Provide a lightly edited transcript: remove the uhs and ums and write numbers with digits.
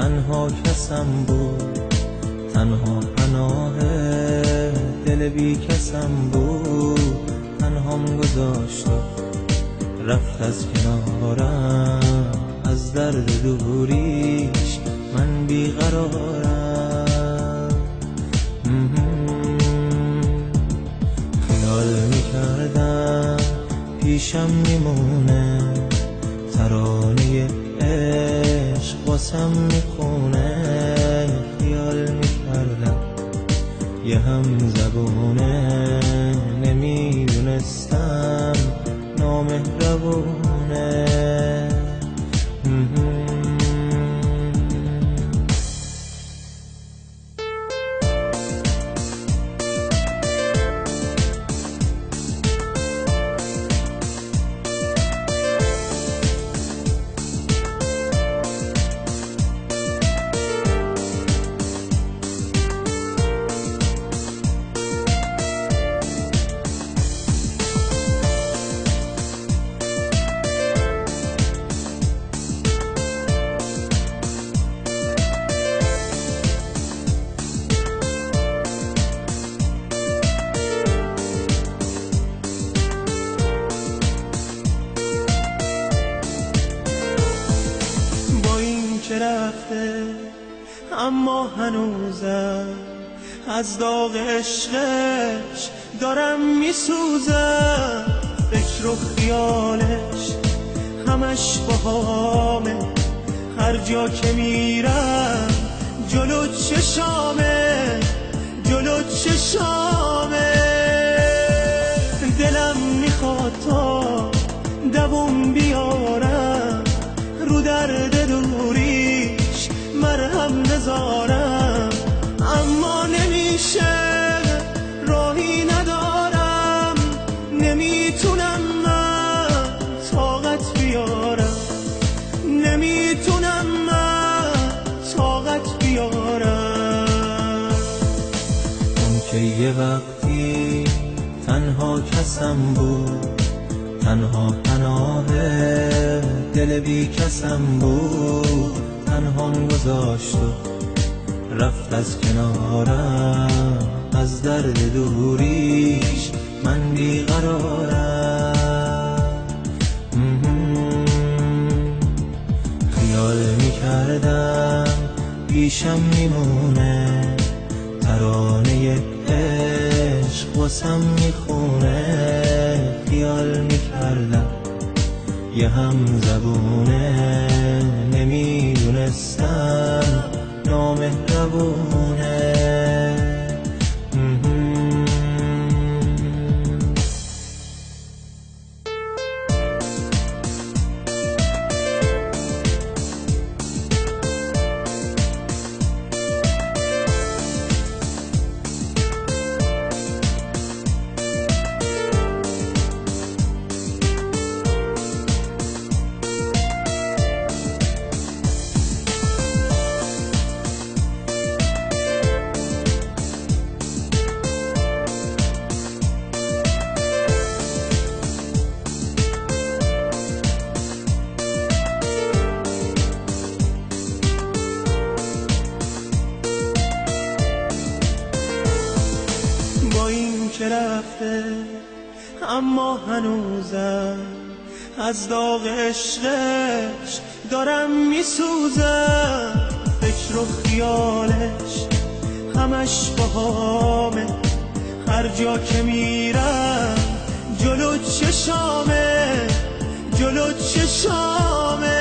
تنها کسم بود، تنها پناه دل بی کسم بود. تنهام گذاشت و رفت از کنارم، از درد دوریش من بیقرارم. خیال میکردم پیشم میمونه، ترانه عشق واسم میخونه. خیال میکردم یه هم زبونه، نمیدونستم نامهربونه. رفته اما هنوزم از داغ عشقش دارم میسوزم. فکر و خیالش همش باهامه، هر جا که میرم جلو چشامه، جلو چشامه. دلم میخواد تا دووم بیارم، رو درد دوریش مرهم نذارم. اما نمیشه، راهی ندارم، نمیتونم من طاقت بیارم، نمیتونم من طاقت بیارم. اون که یه وقتی تنها کسم بود، تنها پناه دل بی کسم بود. تنهام گذاشت و رفت از کنارم، از درد دوریش من بیقرارم. خیال میکردم پیشم میمونه، ترانه عشق واسم میخونه. خیال میکردم یه هم زبونه، نمیدونستم نامهربونه. که رفته اما هنوزم از داغ عشقش دارم میسوزم. فکر و خیالش همش باهامه، هر جا که میرم جلو چشامه، جلو چشامه.